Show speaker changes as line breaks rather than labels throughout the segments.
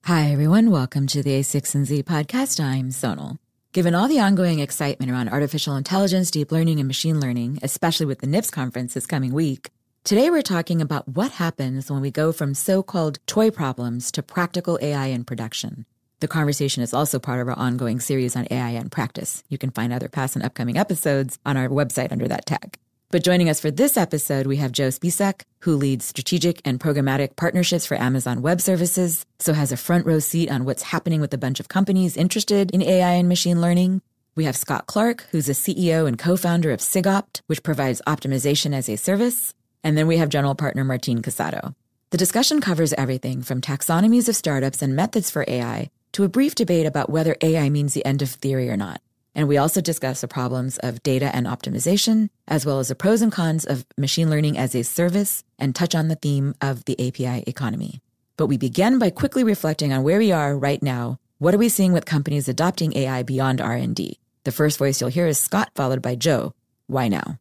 Hi, everyone. Welcome to the a16z podcast. I'm Sonal. Given all the ongoing excitement around artificial intelligence, deep learning, and machine learning, especially with the NIPS conference this coming week, today we're talking about what happens when we go from so-called toy problems to practical AI in production. The conversation is also part of our ongoing series on AI in practice. You can find other past and upcoming episodes on our website under that tag. But joining us for this episode, we have Joe Spisak, who leads strategic and programmatic partnerships for Amazon Web Services, so has a front row seat on what's happening with a bunch of companies interested in AI and machine learning. We have Scott Clark, who's the CEO and co-founder of SigOpt, which provides optimization as a service. And then we have general partner Martin Casado. The discussion covers everything from taxonomies of startups and methods for AI to a brief debate about whether AI means the end of theory or not. And we also discuss the problems of data and optimization, as well as the pros and cons of machine learning as a service, and touch on the theme of the API economy. But we begin by quickly reflecting on where we are right now. What are we seeing with companies adopting AI beyond R&D? The first voice you'll hear is Scott, followed by Joe. Why now?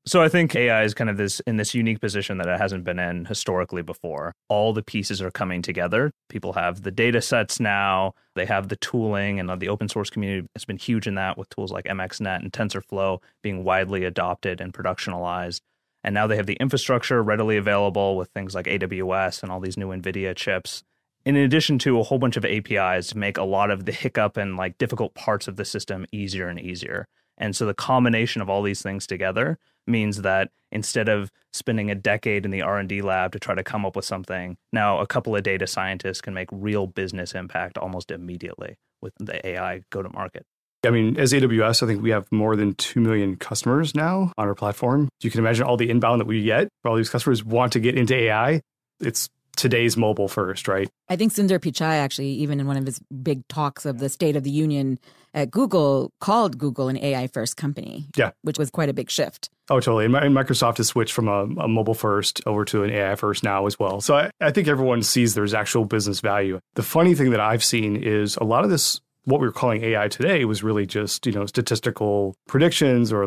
So I think AI is kind of in this unique position that it hasn't been in historically before. All the pieces are coming together. People have the data sets now. They have the tooling, and the open source community has been huge in that with tools like MXNet and TensorFlow being widely adopted and productionalized. And now they have the infrastructure readily available with things like AWS and all these new NVIDIA chips. In addition to a whole bunch of APIs to make a lot of the hiccup and difficult parts of the system easier and easier. And so the combination of all these things together means that instead of spending a decade in the R&D lab to try to come up with something, now a couple of data scientists can make real business impact almost immediately with the AI go-to-market.
I mean, as AWS, I think we have more than 2 million customers now on our platform. You can imagine all the inbound that we get. All these customers want to get into AI. It's today's mobile first, right?
I think Sundar Pichai actually, even in one of his big talks of the State of the Union at Google, called Google an AI first company, which was quite a big shift.
Oh, totally. And Microsoft has switched from a mobile first over to an AI first now as well. So I think everyone sees there's actual business value. The funny thing that I've seen is a lot of this, what we're calling AI today, was really just, statistical predictions or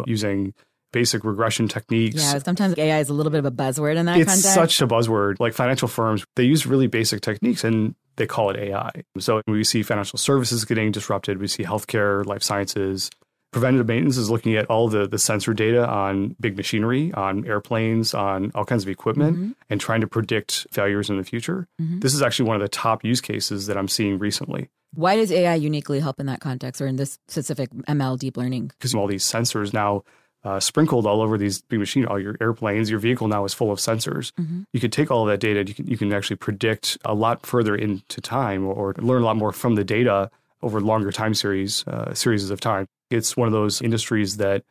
using basic regression techniques.
Yeah, sometimes AI is a little bit of a buzzword in that context.
It's such a buzzword. Like financial firms, they use really basic techniques and they call it AI. So we see financial services getting disrupted. We see healthcare, life sciences. Preventative maintenance is looking at all the sensor data on big machinery, on airplanes, on all kinds of equipment, and trying to predict failures in the future. This is actually one of the top use cases that I'm seeing recently.
Why does AI uniquely help in that context or in this specific ML deep learning?
Because all these sensors now sprinkled all over these big machines, all your airplanes, your vehicle now is full of sensors. You could take all of that data, you can actually predict a lot further into time or learn a lot more from the data over longer time series of time. It's one of those industries that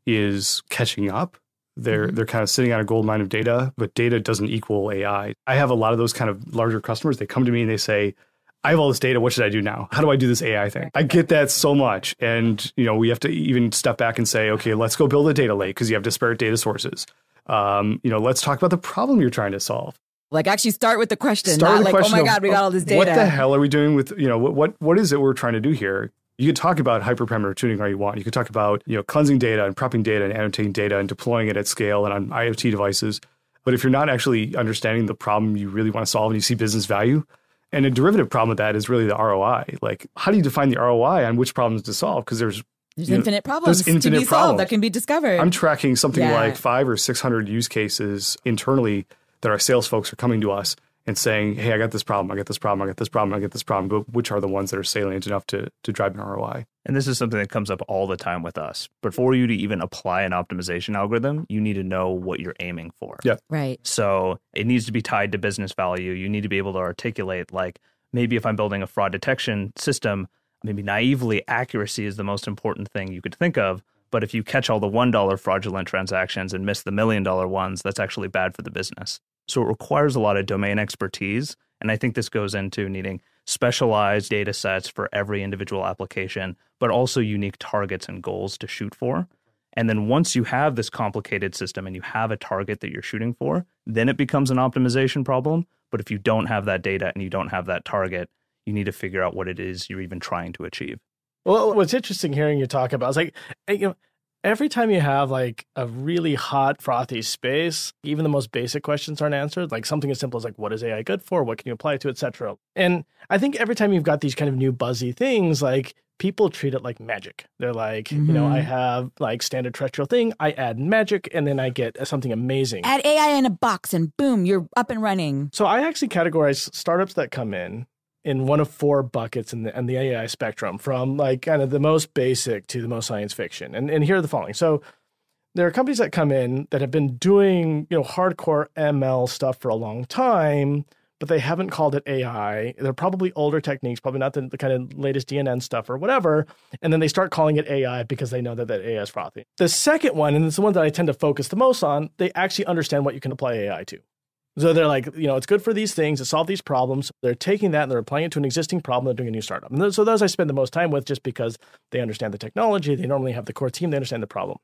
is catching up. They're kind of sitting on a gold mine of data, but data doesn't equal AI. I have a lot of those kind of larger customers. They come to me and they say, I have all this data. What should I do now? How do I do this AI thing? I get that so much. And, we have to even step back and say, okay, let's go build a data lake because you have disparate data sources. Let's talk about the problem you're trying to solve.
Actually start with the question, not like, oh my God, we got all this data.
What the hell are we doing with, what is it we're trying to do here? You could talk about hyperparameter tuning all you want. You could talk about, cleansing data and prepping data and annotating data and deploying it at scale and on IoT devices. But if you're not actually understanding the problem you really want to solve and you see business value, and a derivative problem of that is really the ROI. How do you define the ROI on which problems to solve? Because there's
infinite problems to be solved that can be discovered.
I'm tracking something like 500 or 600 use cases internally that our sales folks are coming to us and saying, hey, I got this problem, I got this problem, I got this problem, I got this problem, but which are the ones that are salient enough to drive an ROI?
And this is something that comes up all the time with us. But for you to even apply an optimization algorithm, you need to know what you're aiming for.
Yeah.
Right.
So it needs to be tied to business value. You need to be able to articulate, maybe if I'm building a fraud detection system, maybe naively accuracy is the most important thing you could think of. But if you catch all the $1 fraudulent transactions and miss the $1 million ones, that's actually bad for the business. So it requires a lot of domain expertise. And I think this goes into needing specialized data sets for every individual application, but also unique targets and goals to shoot for. And then once you have this complicated system and you have a target that you're shooting for, then it becomes an optimization problem. But if you don't have that data and you don't have that target, you need to figure out what it is you're even trying to achieve.
Well, what's interesting hearing you talk about is Every time you have like a really hot, frothy space, even the most basic questions aren't answered. Like something as simple as like, what is AI good for? What can you apply it to, et cetera. And I think every time you've got these kind of new buzzy things, like people treat it like magic. They're like, I have like standard terrestrial thing. I add magic and then I get something amazing.
Add AI in a box and boom, you're up and running.
So I actually categorize startups that come in one of 4 buckets in the AI spectrum, from like kind of the most basic to the most science fiction. And here are the following. So there are companies that come in that have been doing, hardcore ML stuff for a long time, but they haven't called it AI. They're probably older techniques, probably not the kind of latest DNN stuff or whatever. And then they start calling it AI because they know that AI is frothy. The second one, and it's the one that I tend to focus the most on, they actually understand what you can apply AI to. So they're like, it's good for these things to solve these problems. They're taking that and they're applying it to an existing problem. They're doing a new startup. And so those I spend the most time with just because they understand the technology. They normally have the core team. They understand the problem.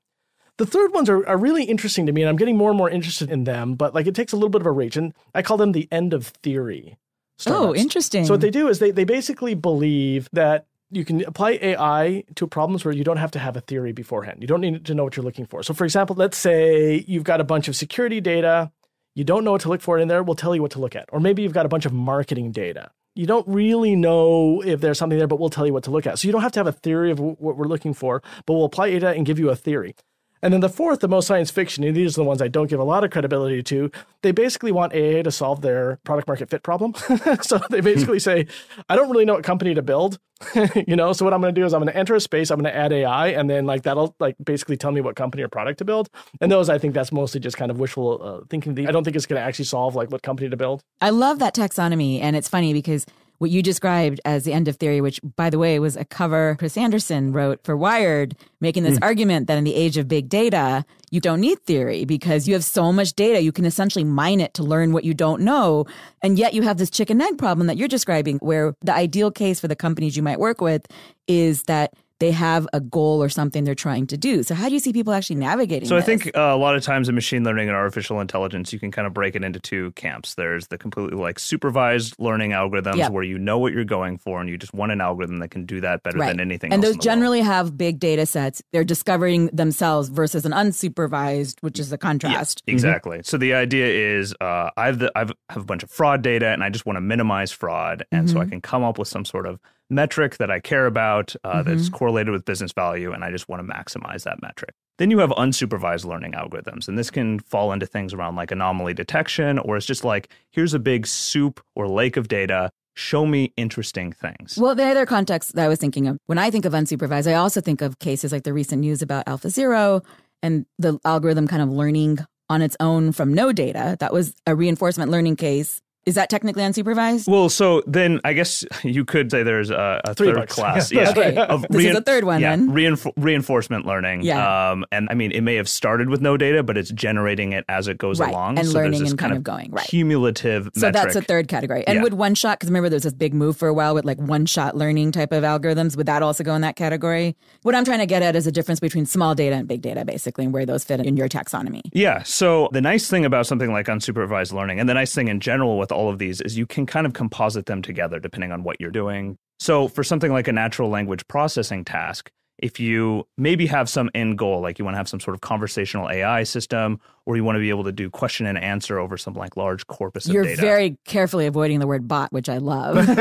The third ones are really interesting to me, and I'm getting more and more interested in them. But like it takes a little bit of a reach. And I call them the end of theory startups.
Oh, interesting.
So what they do is they basically believe that you can apply AI to problems where you don't have to have a theory beforehand. You don't need to know what you're looking for. So for example, let's say you've got a bunch of security data. You don't know what to look for in there, we'll tell you what to look at. Or maybe you've got a bunch of marketing data. You don't really know if there's something there, but we'll tell you what to look at. So you don't have to have a theory of what we're looking for, but we'll apply data and give you a theory. And then the fourth, the most science fiction, and these are the ones I don't give a lot of credibility to, they basically want AI to solve their product market fit problem. So they basically say, I don't really know what company to build. So what I'm going to do is I'm going to enter a space, I'm going to add AI, and then like that'll like basically tell me what company or product to build. And those, I think that's mostly just kind of wishful thinking. I don't think it's going to actually solve like what company to build.
I love that taxonomy. And it's funny because what you described as the end of theory, which, by the way, was a cover Chris Anderson wrote for Wired, making this argument that in the age of big data, you don't need theory because you have so much data. You can essentially mine it to learn what you don't know. And yet you have this chicken egg problem that you're describing, where the ideal case for the companies you might work with is that they have a goal or something they're trying to do. So how do you see people actually navigating
So
this?
I think a lot of times in machine learning and artificial intelligence, you can kind of break it into 2 camps. There's the completely like supervised learning algorithms where you know what you're going for and you just want an algorithm that can do that better than anything else.
And those
in the
generally
world.
have big data sets. They're discovering themselves versus an unsupervised, which is the contrast.
Yeah, exactly. So the idea is I have a bunch of fraud data and I just want to minimize fraud. And so I can come up with some sort of metric that I care about that's correlated with business value, and I just want to maximize that metric. Then you have unsupervised learning algorithms, and this can fall into things around like anomaly detection, or it's just like, here's a big soup or lake of data, show me interesting things.
Well, the other context that I was thinking of, when I think of unsupervised, I also think of cases like the recent news about AlphaZero and the algorithm kind of learning on its own from no data. That was a reinforcement learning case. Is that technically unsupervised?
Well, so then I guess you could say there's a third class.
Yeah. Okay. This is a third one then.
Reinforcement learning.
Yeah.
And I mean, it may have started with no data, but it's generating it as it goes along.
And
so
learning
there's this
and kind of going. Right.
Cumulative
so
metric.
That's a third category. And would one-shot, because remember there was this big move for a while with like one-shot learning type of algorithms, would that also go in that category? What I'm trying to get at is a difference between small data and big data, basically, and where those fit in your taxonomy.
Yeah. So the nice thing about something like unsupervised learning, and the nice thing in general with all of these, is you can kind of composite them together depending on what you're doing. So for something like a natural language processing task, if you maybe have some end goal, like you want to have some sort of conversational AI system, or you want to be able to do question and answer over some like large corpus of data.
You're very carefully avoiding the word bot, which I love. That's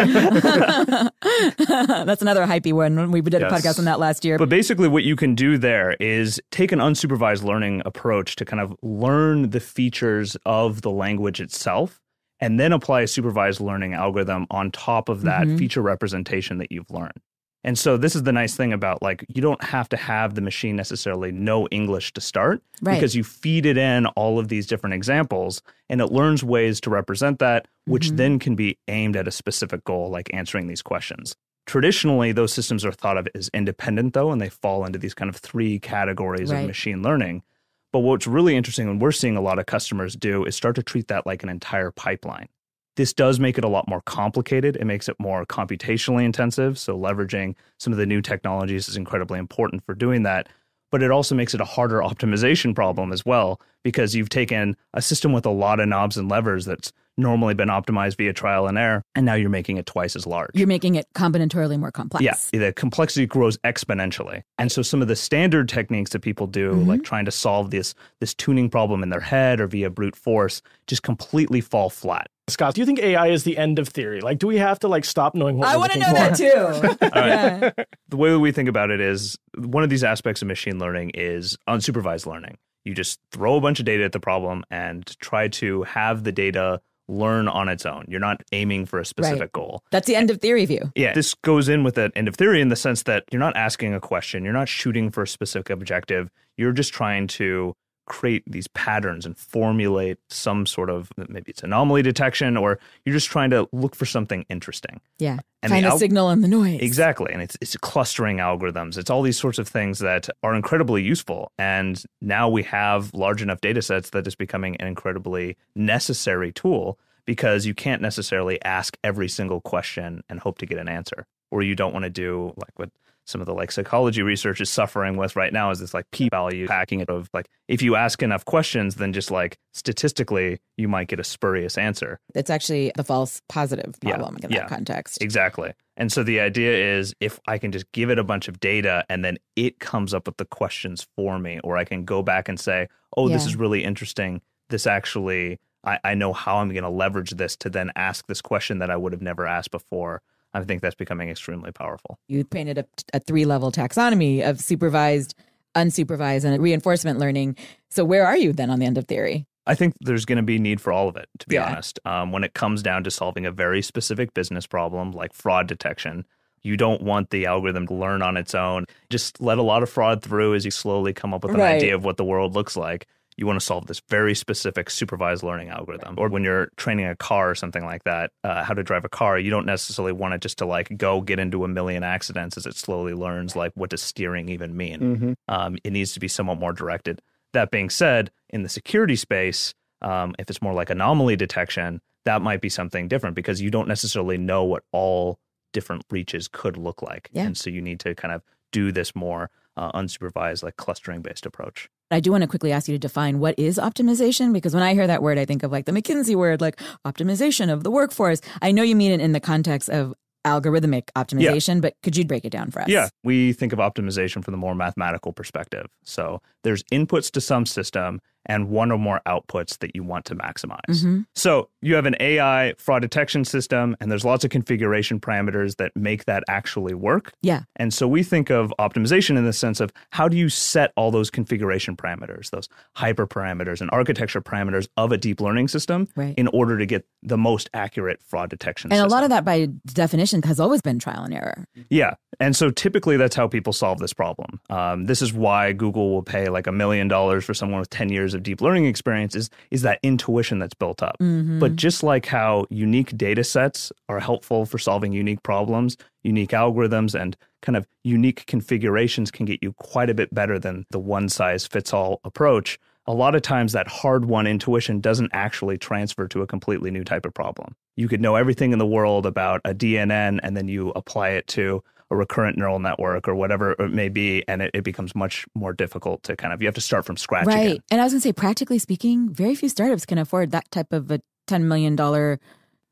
another hypey one. We did a podcast on that last year.
But basically what you can do there is take an unsupervised learning approach to kind of learn the features of the language itself, and then apply a supervised learning algorithm on top of that feature representation that you've learned. And so this is the nice thing about, like, you don't have to have the machine necessarily know English to start, because you feed it in all of these different examples and it learns ways to represent that, which then can be aimed at a specific goal, like answering these questions. Traditionally, those systems are thought of as independent, though, and they fall into these kind of 3 categories of machine learning. But what's really interesting, and we're seeing a lot of customers do, is start to treat that like an entire pipeline. This does make it a lot more complicated. It makes it more computationally intensive. So leveraging some of the new technologies is incredibly important for doing that. But it also makes it a harder optimization problem as well, because you've taken a system with a lot of knobs and levers that's normally been optimized via trial and error, and now you're making it twice as large.
You're making it combinatorially more complex.
Yeah, the complexity grows exponentially. And so some of the standard techniques that people do, like trying to solve this tuning problem in their head or via brute force, just completely fall flat.
Scott, do you think AI is the end of theory? Like, do we have to stop knowing what
I
we're
want to
looking
know
for?
that too. Yeah.
The way we think about it is one of these aspects of machine learning is unsupervised learning. You just throw a bunch of data at the problem and try to have the data learn on its own. You're not aiming for a specific goal.
That's the end of theory view.
Yeah, this goes in with that end of theory in the sense that you're not asking a question. You're not shooting for a specific objective. You're just trying to create these patterns and formulate some sort of, maybe it's anomaly detection, or you're just trying to look for something interesting.
Yeah.
And
find a signal in the noise.
Exactly. And it's clustering algorithms. It's all these sorts of things that are incredibly useful. And now we have large enough data sets that it's becoming an incredibly necessary tool, because you can't necessarily ask every single question and hope to get an answer. Or you don't want to do like what some of the psychology research is suffering with right now, is this p-value hacking it of if you ask enough questions, then just statistically you might get a spurious answer.
It's actually the false positive problem in that context.
Exactly. And so the idea is, if I can just give it a bunch of data and then it comes up with the questions for me, or I can go back and say, oh, this is really interesting. This actually, I know how I'm going to leverage this to then ask this question that I would have never asked before. I think that's becoming extremely powerful. You
painted a 3-level taxonomy of supervised, unsupervised, and reinforcement learning. So where are you then on the end of theory?
I think there's going to be need for all of it, to be honest. When it comes down to solving a very specific business problem like fraud detection, you don't want the algorithm to learn on its own. Just let a lot of fraud through as you slowly come up with an idea of what the world looks like. You want to solve this very specific supervised learning algorithm. Or when you're training a car or something like that, how to drive a car, you don't necessarily want it just to go get into a million accidents as it slowly learns what does steering even mean. It needs to be somewhat more directed. That being said, in the security space, if it's more like anomaly detection, that might be something different, because you don't necessarily know what all different breaches could look like. Yeah. And so you need to kind of do this more unsupervised, clustering-based approach.
I do want to quickly ask you to define what is optimization, because when I hear that word, I think of the McKinsey word, optimization of the workforce. I know you mean it in the context of algorithmic optimization, but could you break it down for us?
Yeah, we think of optimization from the more mathematical perspective. So there's inputs to some system and one or more outputs that you want to maximize. So you have an AI fraud detection system, and there's lots of configuration parameters that make that actually work.
Yeah.
And so we think of optimization in the sense of, how do you set all those configuration parameters, those hyperparameters and architecture parameters of a deep learning system in order to get the most accurate fraud detection system.
And a lot of that, by definition, has always been trial and error.
Yeah. And so typically that's how people solve this problem. This is why Google will pay $1 million for someone with 10 years of deep learning experience, is that intuition that's built up. But just like how unique data sets are helpful for solving unique problems, unique algorithms and kind of unique configurations can get you quite a bit better than the one-size-fits-all approach. A lot of times that hard-won intuition doesn't actually transfer to a completely new type of problem. You could know everything in the world about a DNN, and then you apply it to a recurrent neural network or whatever it may be, and it becomes much more difficult to you have to start from scratch again.
And I was going to say, practically speaking, very few startups can afford that type of a $10 million,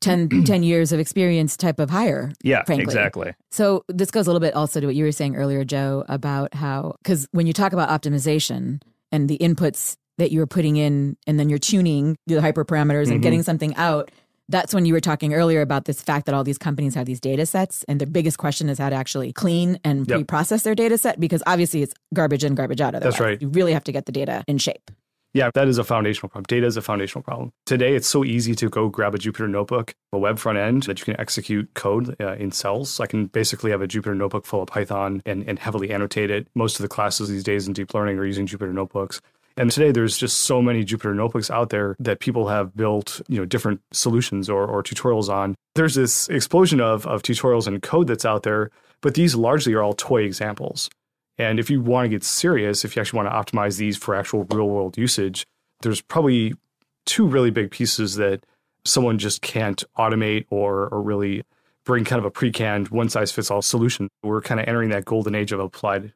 10 years of experience type of hire.
Yeah,
frankly.
Exactly.
So this goes a little bit also to what you were saying earlier, Joe, about how, because when you talk about optimization and the inputs that you're putting in, and then you're tuning the hyperparameters and getting something out, that's when you were talking earlier about this fact that all these companies have these data sets, and the biggest question is how to actually clean and pre-process their data set, because obviously it's garbage in, garbage out. Otherwise.
That's right.
You really have to get the data in shape.
Yeah, that is a foundational problem. Data is a foundational problem. Today, it's so easy to go grab a Jupyter notebook, a web front end that you can execute code in cells. So I can basically have a Jupyter notebook full of Python and heavily annotate it. Most of the classes these days in deep learning are using Jupyter notebooks. And today, there's just so many Jupyter notebooks out there that people have built, different solutions or tutorials on. There's this explosion of tutorials and code that's out there, but these largely are all toy examples. And if you want to get serious, if you actually want to optimize these for actual real-world usage, there's probably two really big pieces that someone just can't automate or really bring kind of a pre-canned one-size-fits-all solution. We're kind of entering that golden age of applied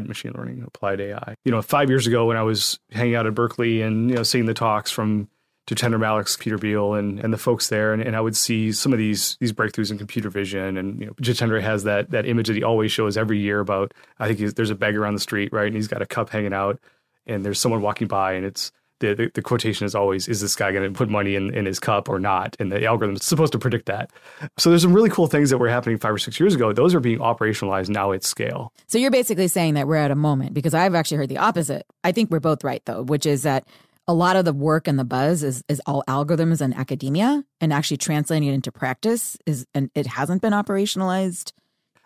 machine learning, applied AI. 5 years ago when I was hanging out at Berkeley and seeing the talks from Jitendra Malik's Peter Beal and the folks there. And I would see some of these breakthroughs in computer vision. And Jitendra has that image that he always shows every year about, I think there's a beggar on the street, right? And he's got a cup hanging out and there's someone walking by and it's the quotation is always, is this guy going to put money in his cup or not? And the algorithm is supposed to predict that. So there's some really cool things that were happening 5 or 6 years ago. Those are being operationalized now at scale.
So you're basically saying that we're at a moment, because I've actually heard the opposite. I think we're both right, though, which is that a lot of the work and the buzz is all algorithms and academia, and actually translating it into practice and it hasn't been operationalized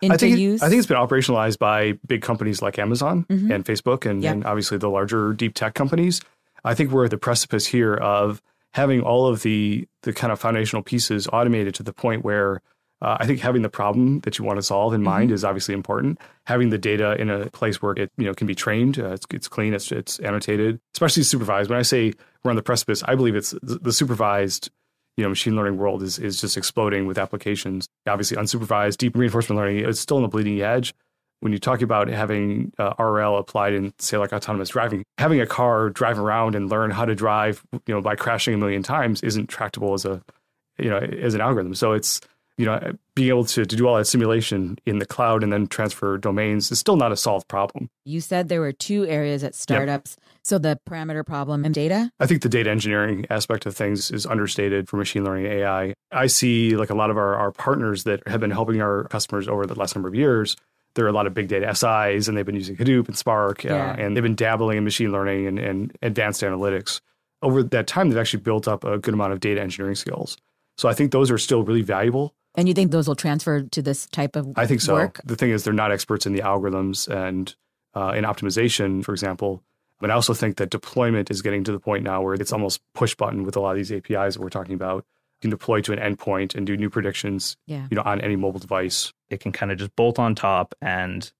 into use.
I think it's been operationalized by big companies like Amazon and Facebook and obviously the larger deep tech companies. I think we're at the precipice here of having all of the kind of foundational pieces automated to the point where I think having the problem that you want to solve in mind is obviously important. Having the data in a place where it can be trained, it's clean, it's annotated, especially supervised. When I say we're on the precipice, I believe it's the supervised machine learning world is just exploding with applications. Obviously, unsupervised, deep reinforcement learning is still on the bleeding edge. When you talk about having RL applied in, say, like autonomous driving, having a car drive around and learn how to drive, by crashing a million times isn't tractable as an algorithm. So it's, being able to do all that simulation in the cloud and then transfer domains is still not a solved problem.
You said there were 2 areas at startups. Yep. So the parameter problem and data? I
think the data engineering aspect of things is understated for machine learning and AI. I see like a lot of our partners that have been helping our customers over the last number of years. There are a lot of big data SIs, and they've been using Hadoop and Spark, and they've been dabbling in machine learning and advanced analytics. Over that time, they've actually built up a good amount of data engineering skills. So I think those are still really valuable.
And you think those will transfer to this type of work?
I think so. The thing is, they're not experts in the algorithms and in optimization, for example. But I also think that deployment is getting to the point now where it's almost push button with a lot of these APIs that we're talking about. You can deploy to an endpoint and do new predictions, on any mobile device.
It can kind of just bolt on top and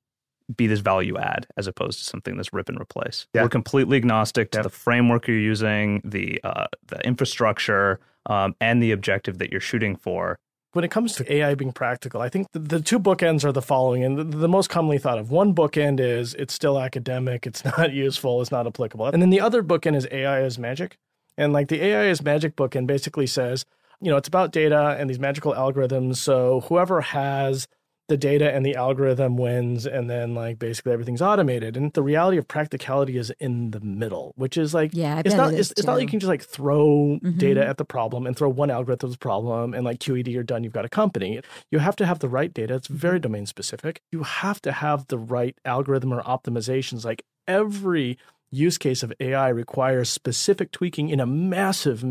be this value add as opposed to something that's rip and replace. Yeah. We're completely agnostic to the framework you're using, the infrastructure, and the objective that you're shooting for.
When it comes to AI being practical, I think the 2 bookends are the following. And the most commonly thought of, one bookend is it's still academic, it's not useful, it's not applicable. And then the other bookend is AI is magic. And like the AI is magic bookend basically says, it's about data and these magical algorithms. So whoever has the data and the algorithm wins, and then like basically everything's automated. And the reality of practicality is in the middle, which is like, it's not like you can just like throw data at the problem and throw one algorithm at the problem and like QED, you're done, you've got a company. You have to have the right data. It's very domain specific. You have to have the right algorithm or optimizations. Like every use case of AI requires specific tweaking in a massive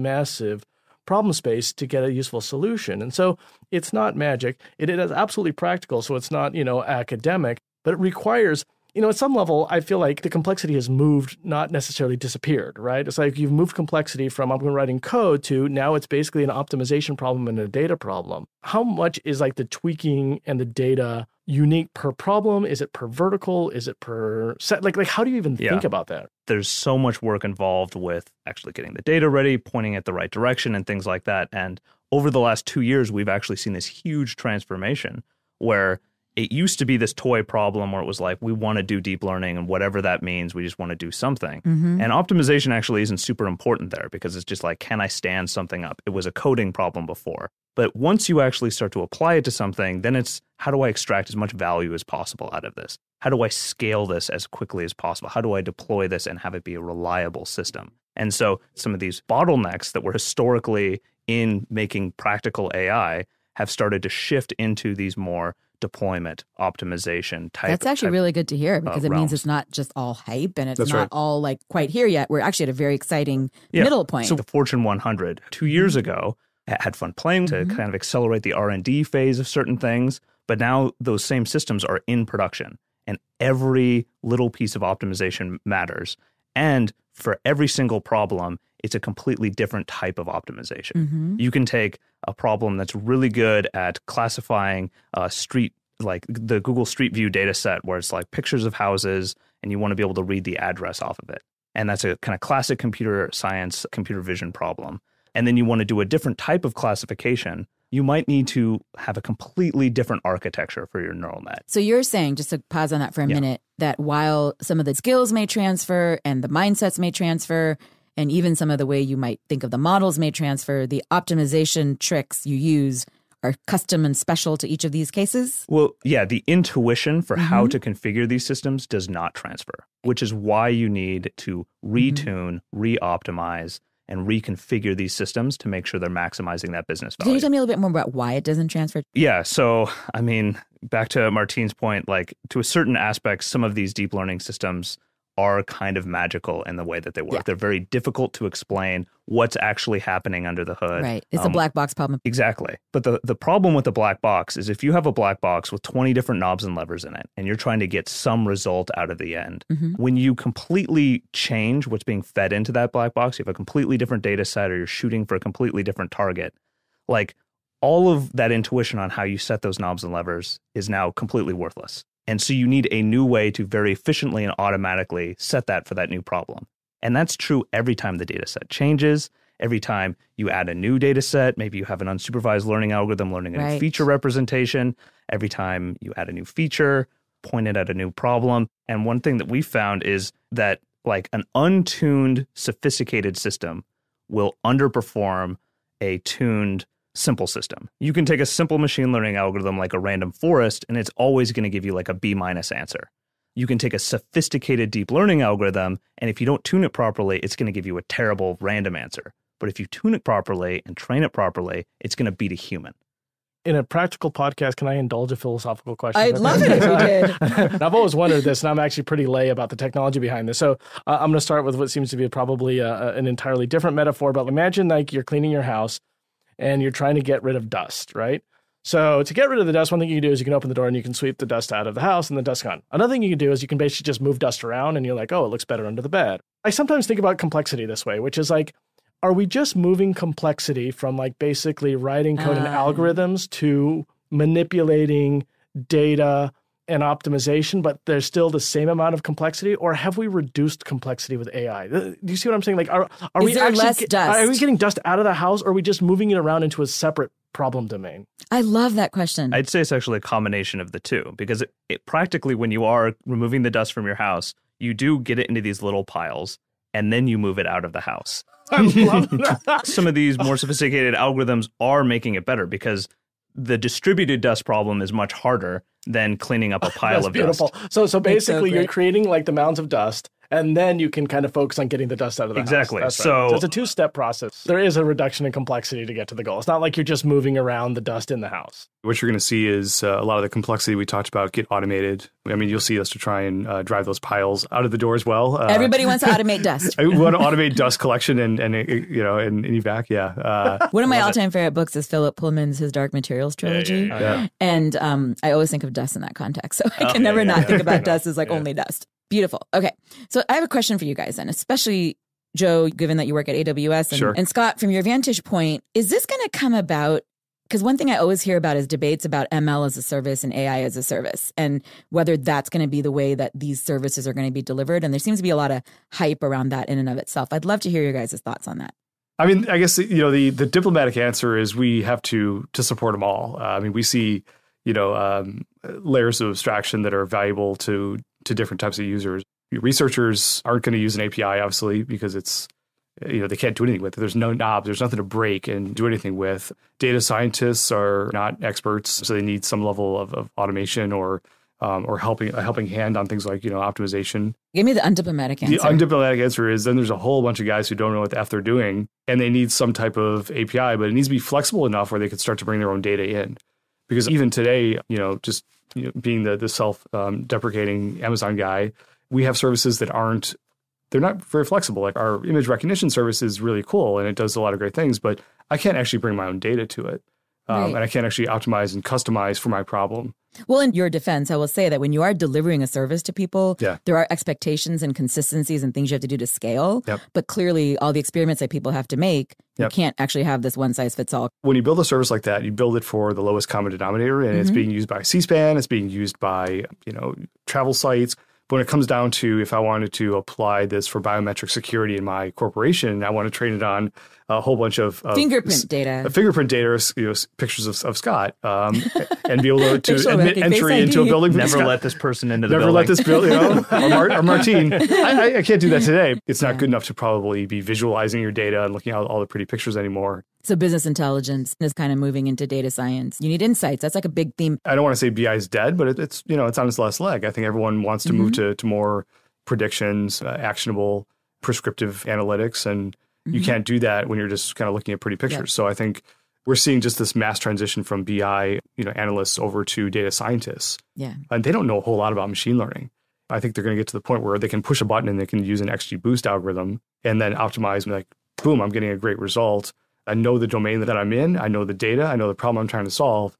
problem space to get a useful solution. And so it's not magic. It is absolutely practical. So it's not, academic, but it requires, at some level, I feel like the complexity has moved, not necessarily disappeared, right? It's like you've moved complexity from I'm writing code to now it's basically an optimization problem and a data problem. How much is like the tweaking and the data unique per problem? Is it per vertical? Is it per set? Like how do you even think about that?
There's so much work involved with actually getting the data ready, pointing it the right direction and things like that. And over the last 2 years, we've actually seen this huge transformation where it used to be this toy problem where it was like, we want to do deep learning and whatever that means, we just want to do something. And optimization actually isn't super important there because it's just like, can I stand something up? It was a coding problem before. But once you actually start to apply it to something, then it's how do I extract as much value as possible out of this? How do I scale this as quickly as possible? How do I deploy this and have it be a reliable system? And so some of these bottlenecks that were historically in making practical AI have started to shift into these more deployment, optimization type.
That's actually really good to hear because it means it's not just all hype and it's not all like quite here yet. We're actually at a very exciting middle point.
So the Fortune 100 2 years ago had fun playing to kind of accelerate the R&D phase of certain things. But now those same systems are in production and every little piece of optimization matters. And for every single problem, it's a completely different type of optimization. You can take a problem that's really good at classifying street, like the Google Street View data set, where it's like pictures of houses and you want to be able to read the address off of it. And that's a kind of classic computer science, computer vision problem. And then you want to do a different type of classification. You might need to have a completely different architecture for your neural net.
So you're saying, just to pause on that for a minute, that while some of the skills may transfer and the mindsets may transfer, and even some of the way you might think of the models may transfer, the optimization tricks you use are custom and special to each of these cases?
Well, yeah, the intuition for how to configure these systems does not transfer, which is why you need to retune, re-optimize, and reconfigure these systems to make sure they're maximizing that business value.
Can you tell me a little bit more about why it doesn't transfer?
Yeah. So, I mean, back to Martine's point, like to a certain aspect, some of these deep learning systems are kind of magical in the way that they work.
Yeah.
They're very difficult to explain what's actually happening under the hood.
Right. It's a black box problem.
Exactly. But the problem with the black box is if you have a black box with 20 different knobs and levers in it, and you're trying to get some result out of the end, when you completely change what's being fed into that black box, you have a completely different data set or you're shooting for a completely different target, like all of that intuition on how you set those knobs and levers is now completely worthless. And so you need a new way to very efficiently and automatically set that for that new problem. And that's true every time the data set changes, every time you add a new data set, maybe you have an unsupervised learning algorithm learning a new feature representation, every time you add a new feature, pointed at a new problem. And one thing that we found is that like an untuned, sophisticated system will underperform a tuned simple system. You can take a simple machine learning algorithm like a random forest, and it's always going to give you like a B- answer. You can take a sophisticated deep learning algorithm, and if you don't tune it properly, it's going to give you a terrible random answer. But if you tune it properly and train it properly, it's going to beat a human.
In a practical podcast, can I indulge a philosophical question?
I'd love it if you did.
I've always wondered this, and I'm actually pretty lay about the technology behind this. So I'm going to start with what seems to be probably an entirely different metaphor. But imagine like you're cleaning your house, and you're trying to get rid of dust, right? So to get rid of the dust, one thing you can do is you can open the door and you can sweep the dust out of the house and the dust's gone. Another thing you can do is you can basically just move dust around and you're like, oh, it looks better under the bed. I sometimes think about complexity this way, which is like, are we just moving complexity from like basically writing code and algorithms to manipulating data and optimization, but there's still the same amount of complexity? Or have we reduced complexity with AI? Do you see what I'm saying? Like, are we
there
actually
less dust?
Are we getting dust out of the house, or are we just moving it around into a separate problem domain?
I love that question.
I'd say it's actually a combination of the two, because it practically, when you are removing the dust from your house, you do get it into these little piles, and then you move it out of the house.
I love that.
Some of these more sophisticated algorithms are making it better because the distributed dust problem is much harder than cleaning up a pile of
beautiful.
dust.
So basically, you're creating like the mounds of dust, and then you can kind of focus on getting the dust out of the house.
Exactly.
That's right.
So
it's a two-step process. There is a reduction in complexity to get to the goal. It's not like you're just moving around the dust in the house.
What you're going to see is a lot of the complexity we talked about get automated. I mean, you'll see us to try and drive those piles out of the door as well.
Everybody wants to automate dust.
We want to automate dust collection and evac. Yeah.
One of my all-time favorite books is Philip Pullman's His Dark Materials trilogy.
Yeah.
And I always think of dust in that context. So I can never not think about dust as like only dust. Beautiful. Okay. So I have a question for you guys then, especially Joe, given that you work at AWS and Scott, from your vantage point, is this going to come about? Because one thing I always hear about is debates about ML as a service and AI as a service, and whether that's going to be the way that these services are going to be delivered. And there seems to be a lot of hype around that in and of itself. I'd love to hear your guys' thoughts on that.
I mean, I guess, the diplomatic answer is we have to support them all. I mean, we see, layers of abstraction that are valuable to different types of users. Researchers aren't going to use an API, obviously, because it's, they can't do anything with it. There's no knobs. There's nothing to break and do anything with. Data scientists are not experts, so they need some level of automation or a helping hand on things like, optimization.
Give me the undiplomatic answer.
The undiplomatic answer is then there's a whole bunch of guys who don't know what the F they're doing, and they need some type of API, but it needs to be flexible enough where they can start to bring their own data in. Because even today, being the self-deprecating Amazon guy, we have services that they're not very flexible. Like our image recognition service is really cool and it does a lot of great things, but I can't actually bring my own data to it. And I can't actually optimize and customize for my problem.
Well, in your defense, I will say that when you are delivering a service to people, there are expectations and consistencies and things you have to do to scale.
Yep.
But clearly, all the experiments that people have to make, you can't actually have this one-size-fits-all.
When you build a service like that, you build it for the lowest common denominator, and it's being used by C-SPAN, it's being used by travel sites. But when it comes down to if I wanted to apply this for biometric security in my corporation, I want to train it on a whole bunch of
fingerprint data,
pictures of Scott, and be able to admit entry into a building.
Never let this person into the building.
Never let this building, or Martine. I can't do that today. It's not good enough to probably be visualizing your data and looking at all the pretty pictures anymore.
So business intelligence is kind of moving into data science. You need insights. That's like a big theme.
I don't want to say BI is dead, but it's on its last leg. I think everyone wants to move to more predictions, actionable, prescriptive analytics, and you can't do that when you're just kind of looking at pretty pictures. So I think we're seeing just this mass transition from BI, analysts over to data scientists.
Yeah,
and they don't know a whole lot about machine learning. I think they're going to get to the point where they can push a button and they can use an XGBoost algorithm and then optimize and like, boom, I'm getting a great result. I know the domain that I'm in. I know the data. I know the problem I'm trying to solve.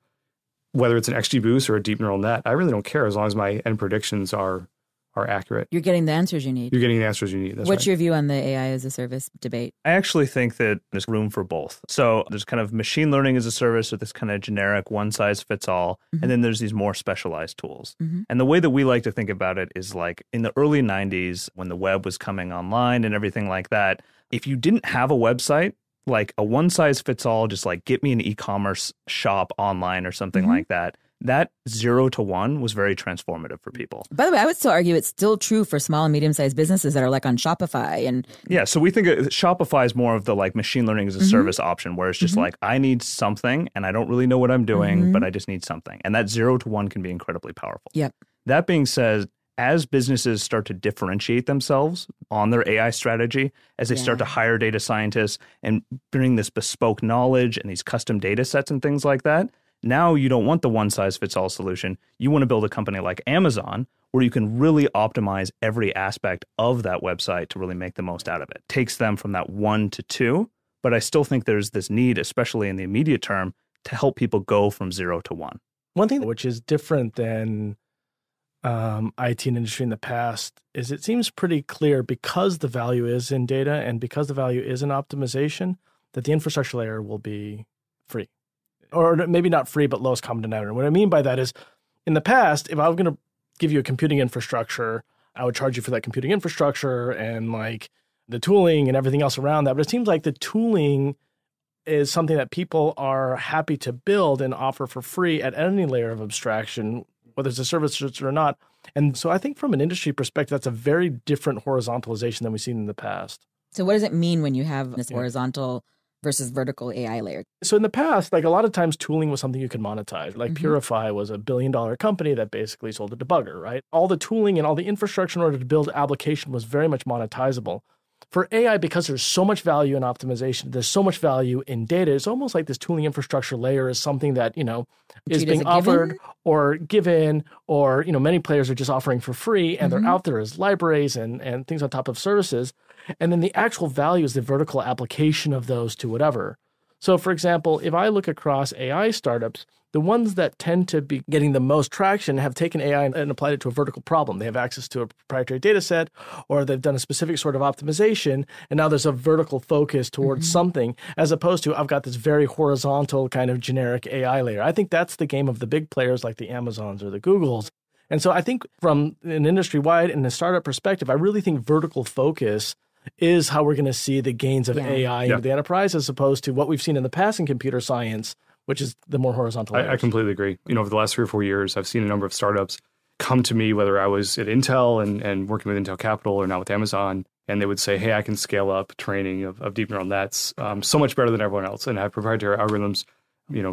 Whether it's an XGBoost or a deep neural net, I really don't care as long as my end predictions are accurate.
You're getting the answers you need.
You're getting the answers you need. That's
What's
right.
your view on the AI as a service debate?
I actually think that there's room for both. So there's kind of machine learning as a service with this kind of generic one size fits all. And then there's these more specialized tools. And the way that we like to think about it is like in the early 90s when the web was coming online and everything like that, if you didn't have a website, like a one size fits all, just like get me an e-commerce shop online or something like that. That 0 to 1 was very transformative for people.
By the way, I would still argue it's still true for small and medium-sized businesses that are like on Shopify. And
yeah, so we think Shopify is more of the like machine learning as a service option where it's just like, I need something and I don't really know what I'm doing, but I just need something. And that 0 to 1 can be incredibly powerful.
Yep.
That being said, as businesses start to differentiate themselves on their AI strategy, as they start to hire data scientists and bring this bespoke knowledge and these custom data sets and things like that, now you don't want the one-size-fits-all solution. You want to build a company like Amazon where you can really optimize every aspect of that website to really make the most out of it. Takes them from that 1 to 2, but I still think there's this need, especially in the immediate term, to help people go from 0 to 1.
One thing which is different than IT and industry in the past is it seems pretty clear because the value is in data and because the value is in optimization that the infrastructure layer will be free. Or maybe not free, but lowest common denominator. What I mean by that is, in the past, if I was going to give you a computing infrastructure, I would charge you for that computing infrastructure and like the tooling and everything else around that. But it seems like the tooling is something that people are happy to build and offer for free at any layer of abstraction, whether it's a service or not. And so I think from an industry perspective, that's a very different horizontalization than we've seen in the past.
So what does it mean when you have this horizontal versus vertical AI layer?
So in the past, like a lot of times tooling was something you could monetize. Like Purify was a $1 billion company that basically sold a debugger, right? All the tooling and all the infrastructure in order to build application was very much monetizable. For AI, because there's so much value in optimization, there's so much value in data, it's almost like this tooling infrastructure layer is something that, is being offered or given, or, many players are just offering for free and they're out there as libraries and things on top of services. And then the actual value is the vertical application of those to whatever. So for example, if I look across AI startups, the ones that tend to be getting the most traction have taken AI and applied it to a vertical problem. They have access to a proprietary data set, or they've done a specific sort of optimization, and now there's a vertical focus towards something, as opposed to I've got this very horizontal kind of generic AI layer. I think that's the game of the big players like the Amazons or the Googles. And so I think from an industry-wide and a startup perspective, I really think vertical focus is how we're going to see the gains of AI into the enterprise, as opposed to what we've seen in the past in computer science, which is the more horizontal.
I completely agree. Over the last 3 or 4 years, I've seen a number of startups come to me, whether I was at Intel and working with Intel Capital or now with Amazon, and they would say, hey, I can scale up training of deep neural nets so much better than everyone else and have proprietary algorithms,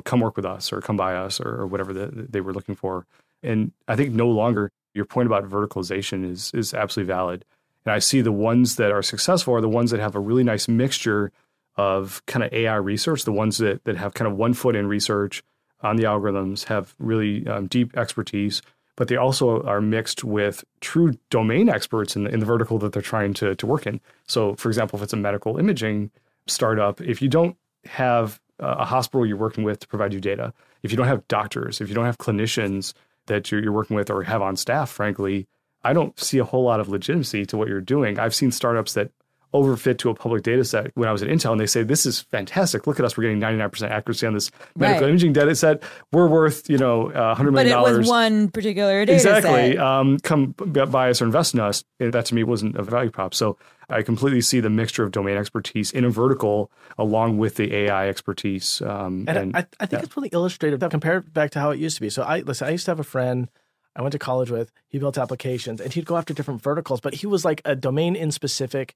come work with us or come by us or whatever they were looking for. And I think no longer your point about verticalization is absolutely valid. And I see the ones that are successful are the ones that have a really nice mixture of kind of AI research, the ones that have kind of 1 foot in research on the algorithms, have really deep expertise, but they also are mixed with true domain experts in the vertical that they're trying to work in. So, for example, if it's a medical imaging startup, if you don't have a hospital you're working with to provide you data, if you don't have doctors, if you don't have clinicians that you're working with or have on staff, frankly, I don't see a whole lot of legitimacy to what you're doing. I've seen startups that overfit to a public data set when I was at Intel, and they say, this is fantastic. Look at us. We're getting 99% accuracy on this medical imaging data set. We're worth, $100 million.
But it was one particular data set.
Exactly. Come buy us or invest in us. That to me wasn't a value prop. So I completely see the mixture of domain expertise in a vertical along with the AI expertise.
I think it's really illustrative. Compare it back to how it used to be. So I used to have a friend I went to college with. He built applications, and he'd go after different verticals, but he was like a domain in specific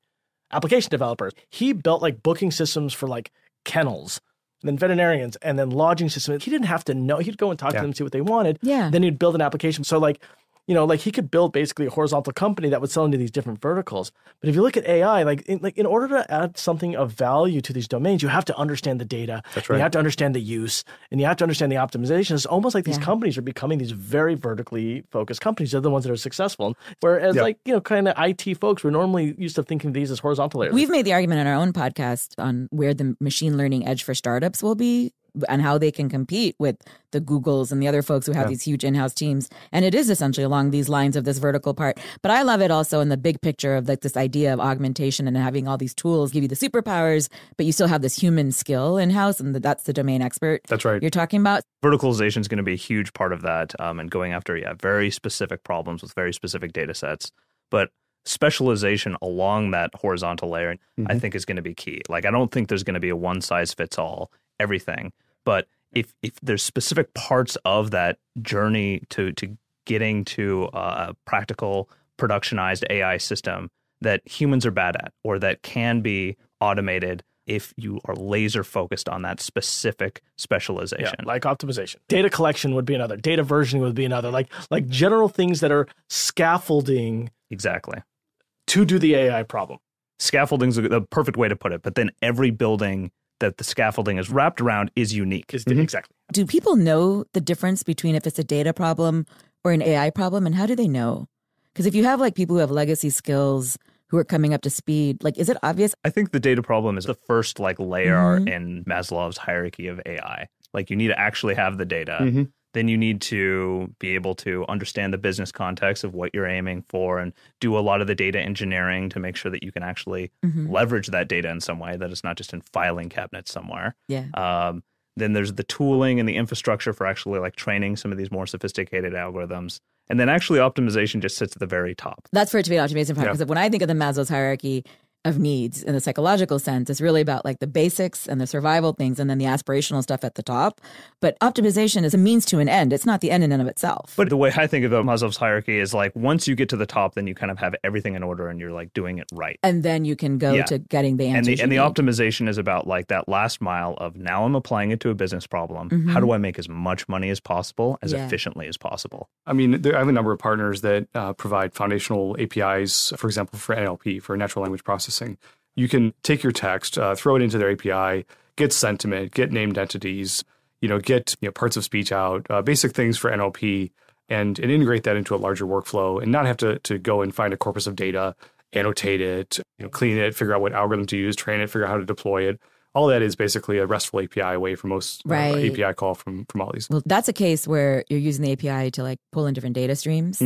application developer. He built like booking systems for like kennels, then veterinarians, and then lodging systems. He didn't have to know. He'd go and talk to them, see what they wanted.
Yeah.
Then he'd build an application. So like he could build basically a horizontal company that would sell into these different verticals. But if you look at AI, in order to add something of value to these domains, you have to understand the data.
That's right.
You have to understand the use, and you have to understand the optimization. It's almost like these companies are becoming these very vertically focused companies. They're the ones that are successful. Whereas kind of IT folks, we're normally used to thinking of these as horizontal layers.
We've made the argument on our own podcast on where the machine learning edge for startups will be and how they can compete with the Googles and the other folks who have these huge in-house teams. And it is essentially along these lines of this vertical part. But I love it also in the big picture of like this idea of augmentation and having all these tools give you the superpowers, but you still have this human skill in-house, and that's the domain expert.
That's right.
You're talking about.
Verticalization is going to be a huge part of that, and going after very specific problems with very specific data sets. But specialization along that horizontal layer, I think, is going to be key. Like, I don't think there's going to be a one-size-fits-all everything. But if there's specific parts of that journey to getting to a practical, productionized AI system that humans are bad at or that can be automated if you are laser focused on that specific specialization.
Yeah, like optimization. Data collection would be another. Data versioning would be another. Like general things that are scaffolding.
Exactly.
To do the AI problem.
Scaffolding is the perfect way to put it. But then every building that the scaffolding is wrapped around is unique.
Exactly.
Do people know the difference between if it's a data problem or an AI problem, and how do they know? Because if you have like people who have legacy skills who are coming up to speed, like, is it obvious?
I think the data problem is the first like layer in Maslow's hierarchy of AI. Like, you need to actually have the data. Then you need to be able to understand the business context of what you're aiming for and do a lot of the data engineering to make sure that you can actually leverage that data in some way, that it's not just in filing cabinets somewhere.
Yeah.
Then there's the tooling and the infrastructure for actually like training some of these more sophisticated algorithms. And then actually optimization just sits at the very top.
That's for it to be an optimization part. Because when I think of the Maslow's hierarchy of needs in the psychological sense, it's really about like the basics and the survival things and then the aspirational stuff at the top. But optimization is a means to an end. It's not the end in and of itself.
But the way I think about Maslow's hierarchy is like, once you get to the top, then you kind of have everything in order and you're like doing it right.
And then you can go to getting the answers.
And the optimization is about like that last mile of, now I'm applying it to a business problem. How do I make as much money as possible, as efficiently as possible?
I mean, I have a number of partners that provide foundational APIs, for example, for NLP, for natural language processing. You can take your text, throw it into their API, get sentiment, get named entities, get parts of speech out, basic things for NLP, and integrate that into a larger workflow, and not have to go and find a corpus of data, annotate it, clean it, figure out what algorithm to use, train it, figure out how to deploy it. All that is basically a RESTful API away from most API call from all these.
Well, that's a case where you're using the API to like pull in different data streams.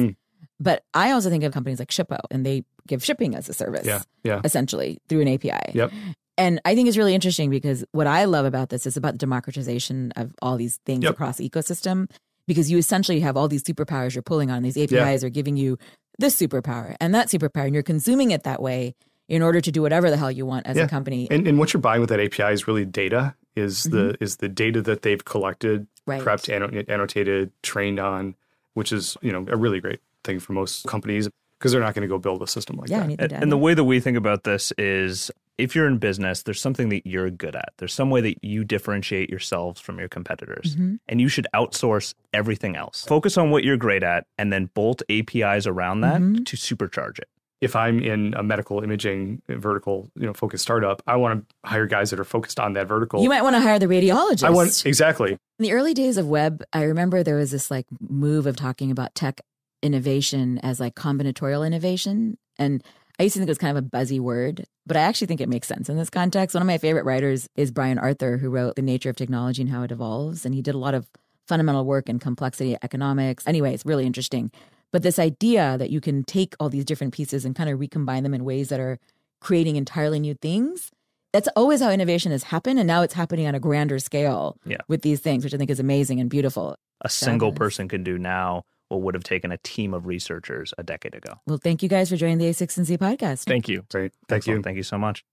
But I also think of companies like Shippo, and they give shipping as a service, essentially, through an API.
Yep.
And I think it's really interesting because what I love about this is about the democratization of all these things across the ecosystem, because you essentially have all these superpowers you're pulling on. These APIs are giving you this superpower and that superpower, and you're consuming it that way in order to do whatever the hell you want as a company.
And what you're buying with that API is really data, is the data that they've collected, prepped, annotated, trained on, which is a really great thing for most companies, because they're not going to go build a system like that.
And the way that we think about this is, if you're in business, there's something that you're good at. There's some way that you differentiate yourselves from your competitors. And you should outsource everything else. Focus on what you're great at and then bolt APIs around that to supercharge it.
If I'm in a medical imaging vertical, focused startup, I want to hire guys that are focused on that vertical.
You might want to hire the radiologist.
Exactly.
In the early days of web, I remember there was this like move of talking about tech innovation as like combinatorial innovation. And I used to think it was kind of a buzzy word, but I actually think it makes sense in this context. One of my favorite writers is Brian Arthur, who wrote The Nature of Technology and How It Evolves. And he did a lot of fundamental work in complexity economics. Anyway, it's really interesting. But this idea that you can take all these different pieces and kind of recombine them in ways that are creating entirely new things. That's always how innovation has happened. And now it's happening on a grander scale with these things, which I think is amazing and beautiful.
A single person can do now what would have taken a team of researchers a decade ago.
Well, thank you guys for joining the A16Z podcast.
Thank you.
Great. Thank you.
Thank you so much.